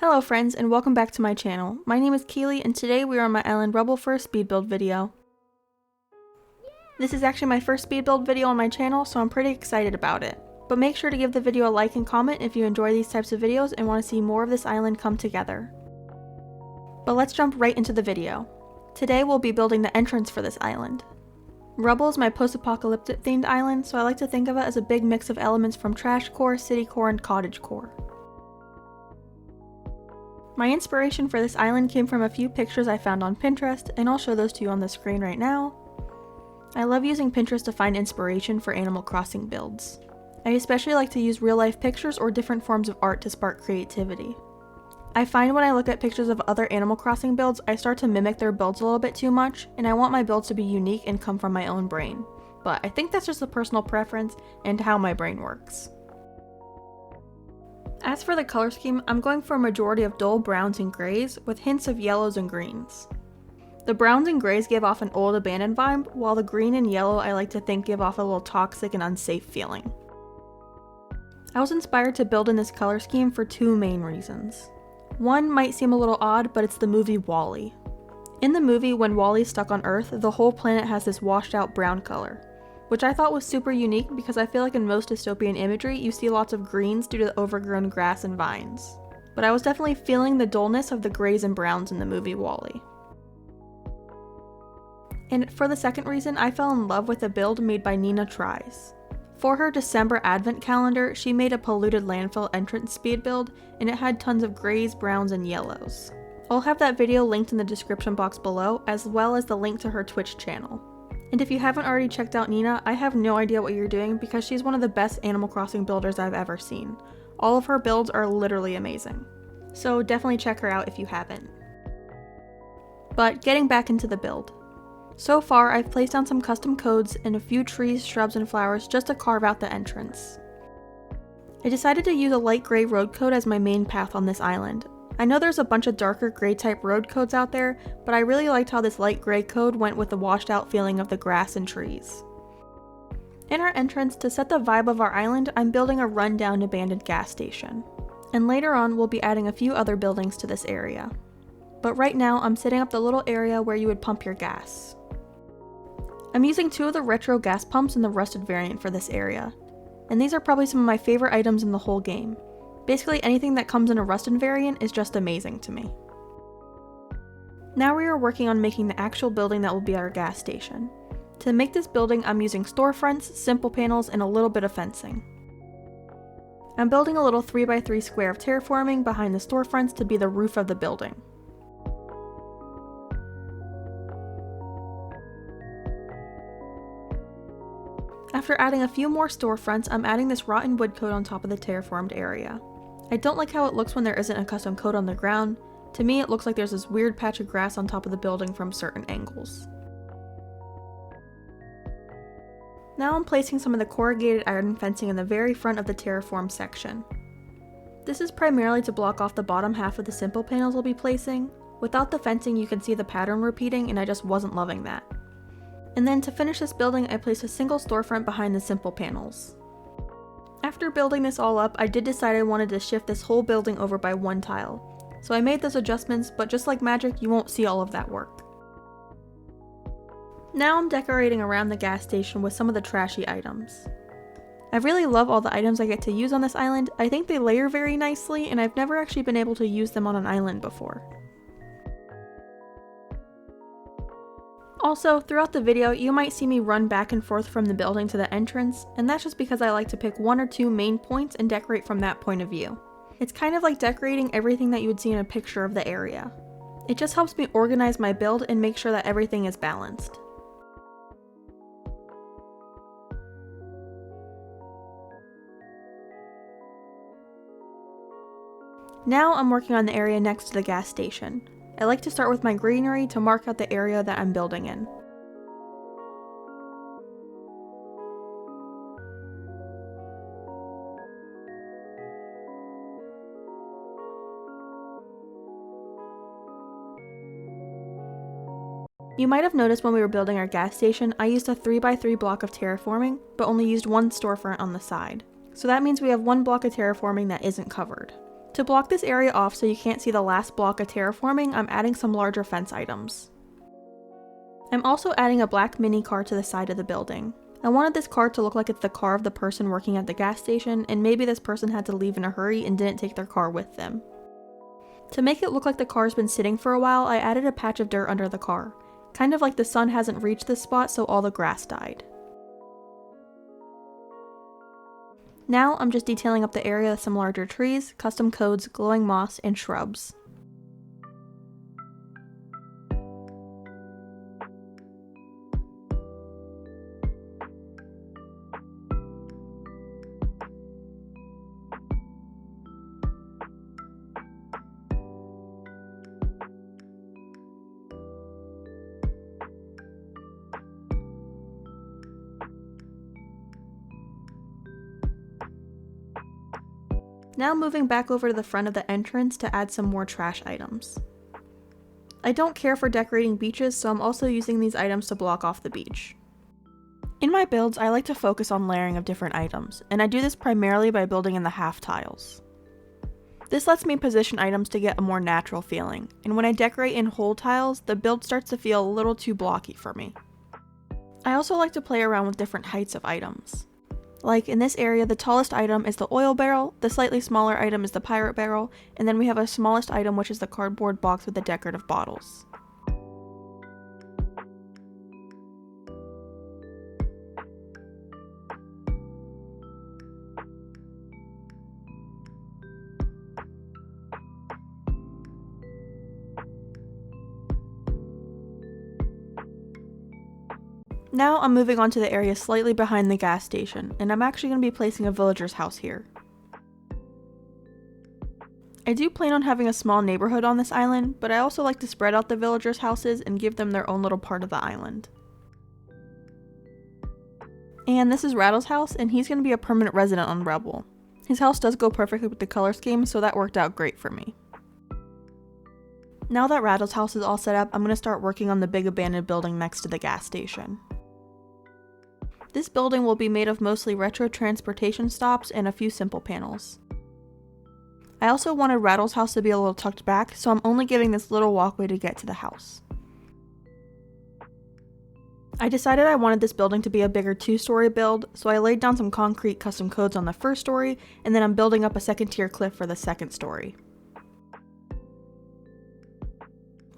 Hello friends, and welcome back to my channel. My name is Keely, and today we are on my island Rubble for a speed build video. This is actually my first speed build video on my channel, so I'm pretty excited about it. But make sure to give the video a like and comment if you enjoy these types of videos and want to see more of this island come together. But let's jump right into the video. Today we'll be building the entrance for this island. Rubble is my post-apocalyptic themed island, so I like to think of it as a big mix of elements from trash core, city core, and cottage core. My inspiration for this island came from a few pictures I found on Pinterest, and I'll show those to you on the screen right now. I love using Pinterest to find inspiration for Animal Crossing builds. I especially like to use real-life pictures or different forms of art to spark creativity. I find when I look at pictures of other Animal Crossing builds, I start to mimic their builds a little bit too much, and I want my builds to be unique and come from my own brain. But I think that's just a personal preference and how my brain works. As for the color scheme, I'm going for a majority of dull browns and grays, with hints of yellows and greens. The browns and grays give off an old abandoned vibe, while the green and yellow I like to think give off a little toxic and unsafe feeling. I was inspired to build in this color scheme for two main reasons. One might seem a little odd, but it's the movie WALL-E. In the movie, when WALL-E's stuck on Earth, the whole planet has this washed out brown color, which I thought was super unique because I feel like in most dystopian imagery you see lots of greens due to the overgrown grass and vines. But I was definitely feeling the dullness of the grays and browns in the movie WALL-E. And for the second reason, I fell in love with a build made by Nina Tries. For her December advent calendar, she made a polluted landfill entrance speed build, and it had tons of grays, browns, and yellows. I'll have that video linked in the description box below, as well as the link to her Twitch channel. And if you haven't already checked out Nina, I have no idea what you're doing because she's one of the best Animal Crossing builders I've ever seen. All of her builds are literally amazing. So definitely check her out if you haven't. But getting back into the build. So far, I've placed down some custom codes and a few trees, shrubs, and flowers just to carve out the entrance. I decided to use a light gray road code as my main path on this island. I know there's a bunch of darker gray type road codes out there, but I really liked how this light gray code went with the washed out feeling of the grass and trees. In our entrance, to set the vibe of our island, I'm building a rundown abandoned gas station. And later on, we'll be adding a few other buildings to this area. But right now, I'm setting up the little area where you would pump your gas. I'm using two of the retro gas pumps in the rusted variant for this area. And these are probably some of my favorite items in the whole game. Basically anything that comes in a rusted variant is just amazing to me. Now we are working on making the actual building that will be our gas station. To make this building, I'm using storefronts, simple panels, and a little bit of fencing. I'm building a little 3x3 square of terraforming behind the storefronts to be the roof of the building. After adding a few more storefronts, I'm adding this rotten wood coat on top of the terraformed area. I don't like how it looks when there isn't a custom coat on the ground. To me, it looks like there's this weird patch of grass on top of the building from certain angles. Now I'm placing some of the corrugated iron fencing in the very front of the terraform section. This is primarily to block off the bottom half of the simple panels we'll be placing. Without the fencing, you can see the pattern repeating, and I just wasn't loving that. And then to finish this building, I placed a single storefront behind the simple panels. After building this all up, I did decide I wanted to shift this whole building over by one tile. So I made those adjustments, but just like magic, you won't see all of that work. Now I'm decorating around the gas station with some of the trashy items. I really love all the items I get to use on this island. I think they layer very nicely, and I've never actually been able to use them on an island before. Also, throughout the video, you might see me run back and forth from the building to the entrance, and that's just because I like to pick one or two main points and decorate from that point of view. It's kind of like decorating everything that you would see in a picture of the area. It just helps me organize my build and make sure that everything is balanced. Now I'm working on the area next to the gas station. I like to start with my greenery to mark out the area that I'm building in. You might have noticed when we were building our gas station, I used a 3x3 block of terraforming, but only used one storefront on the side. So that means we have one block of terraforming that isn't covered. To block this area off so you can't see the last block of terraforming, I'm adding some larger fence items. I'm also adding a black mini car to the side of the building. I wanted this car to look like it's the car of the person working at the gas station, and maybe this person had to leave in a hurry and didn't take their car with them. To make it look like the car's been sitting for a while, I added a patch of dirt under the car. Kind of like the sun hasn't reached this spot, so all the grass died. Now I'm just detailing up the area with some larger trees, custom codes, glowing moss, and shrubs. Now moving back over to the front of the entrance to add some more trash items. I don't care for decorating beaches, so I'm also using these items to block off the beach. In my builds, I like to focus on layering of different items, and I do this primarily by building in the half tiles. This lets me position items to get a more natural feeling, and when I decorate in whole tiles, the build starts to feel a little too blocky for me. I also like to play around with different heights of items. Like in this area, the tallest item is the oil barrel, the slightly smaller item is the pirate barrel, and then we have a smallest item which is the cardboard box with the decorative bottles. Now I'm moving on to the area slightly behind the gas station, and I'm actually going to be placing a villager's house here. I do plan on having a small neighborhood on this island, but I also like to spread out the villagers' houses and give them their own little part of the island. And this is Rattle's house, and he's going to be a permanent resident on Rubble. His house does go perfectly with the color scheme, so that worked out great for me. Now that Rattle's house is all set up, I'm going to start working on the big abandoned building next to the gas station. This building will be made of mostly retro transportation stops and a few simple panels. I also wanted Rattle's house to be a little tucked back, so I'm only giving this little walkway to get to the house. I decided I wanted this building to be a bigger 2-story build, so I laid down some concrete custom codes on the first story, and then I'm building up a second tier cliff for the second story.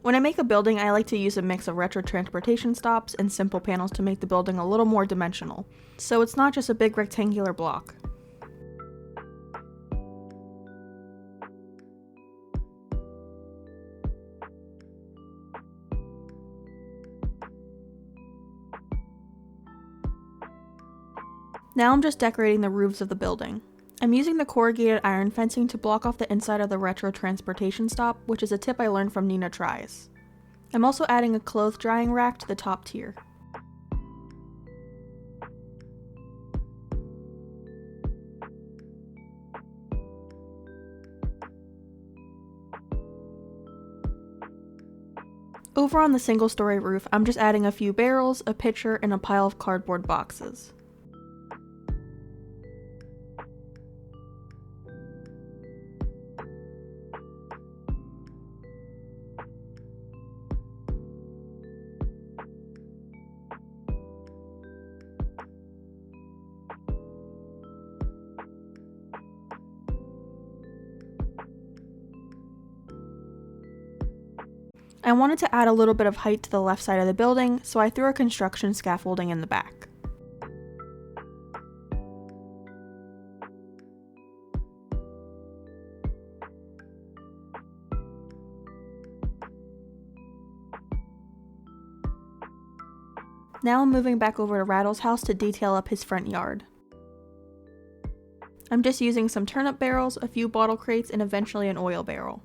When I make a building, I like to use a mix of retro transportation stops and simple panels to make the building a little more dimensional, so it's not just a big rectangular block. Now I'm just decorating the roofs of the building. I'm using the corrugated iron fencing to block off the inside of the retro transportation stop, which is a tip I learned from Nina Tries. I'm also adding a clothes drying rack to the top tier. Over on the single-story roof, I'm just adding a few barrels, a pitcher, and a pile of cardboard boxes. I wanted to add a little bit of height to the left side of the building, so I threw a construction scaffolding in the back. Now I'm moving back over to Rattle's house to detail up his front yard. I'm just using some turnip barrels, a few bottle crates, and eventually an oil barrel.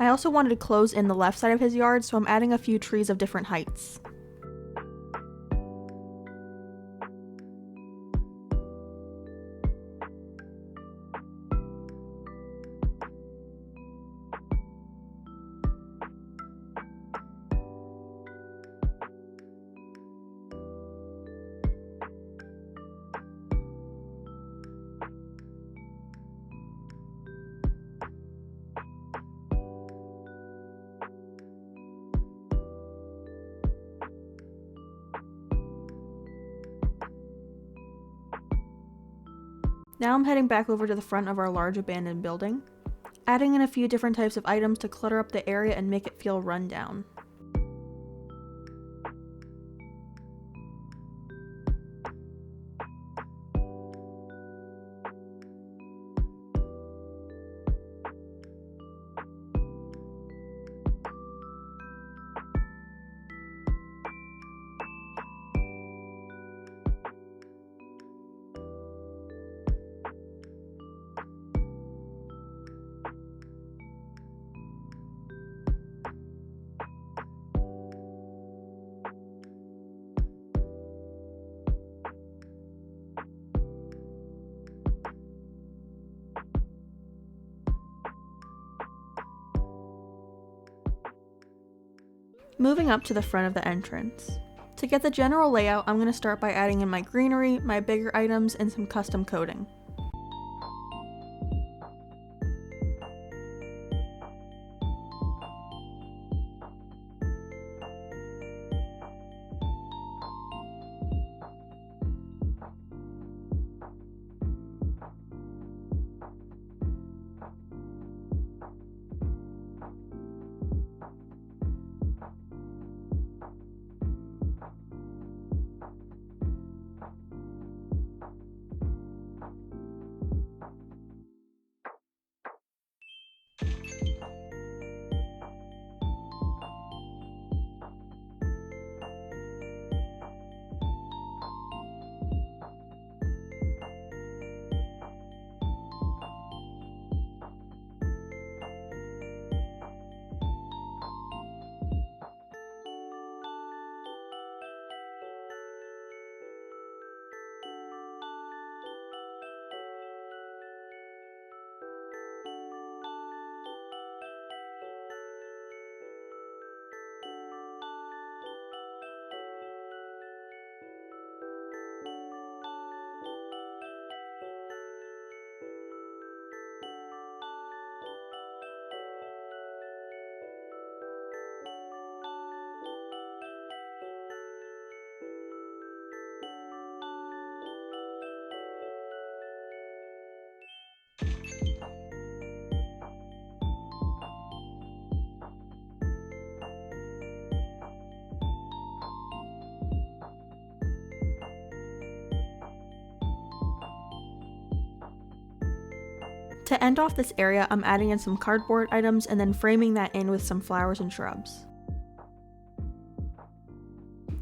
I also wanted to close in the left side of his yard, so I'm adding a few trees of different heights. Now I'm heading back over to the front of our large abandoned building, adding in a few different types of items to clutter up the area and make it feel run down. Moving up to the front of the entrance. To get the general layout, I'm going to start by adding in my greenery, my bigger items, and some custom coding. To end off this area, I'm adding in some cardboard items and then framing that in with some flowers and shrubs.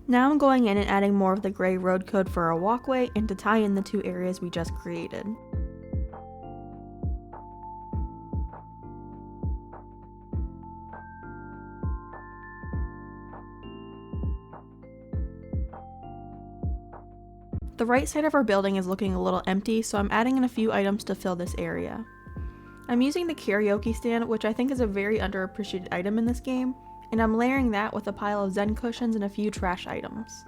Now I'm going in and adding more of the gray road code for a walkway and to tie in the two areas we just created. The right side of our building is looking a little empty, so I'm adding in a few items to fill this area. I'm using the karaoke stand, which I think is a very underappreciated item in this game, and I'm layering that with a pile of Zen cushions and a few trash items.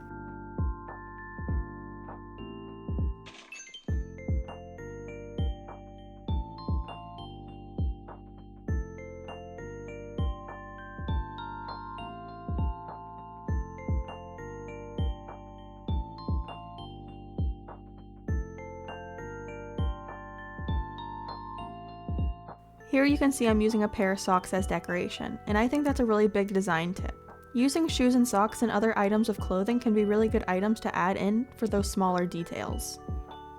Here you can see I'm using a pair of socks as decoration, and I think that's a really big design tip. Using shoes and socks and other items of clothing can be really good items to add in for those smaller details.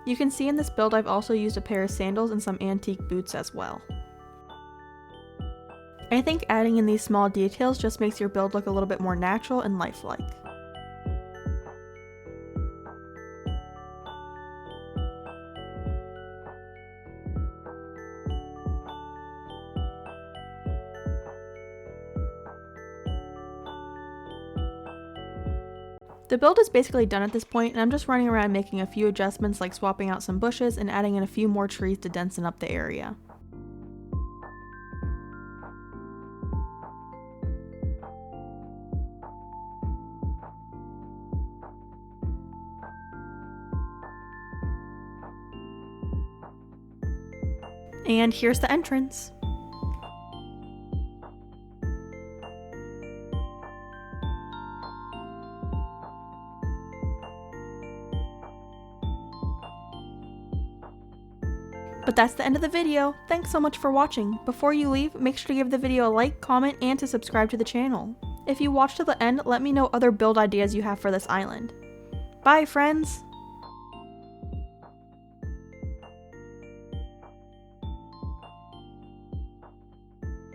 You can see in this build I've also used a pair of sandals and some antique boots as well. I think adding in these small details just makes your build look a little bit more natural and lifelike. The build is basically done at this point, and I'm just running around making a few adjustments like swapping out some bushes and adding in a few more trees to densen up the area. And here's the entrance. But that's the end of the video. Thanks so much for watching. Before you leave, make sure to give the video a like, comment, and to subscribe to the channel. If you watched to the end, let me know other build ideas you have for this island. Bye, friends!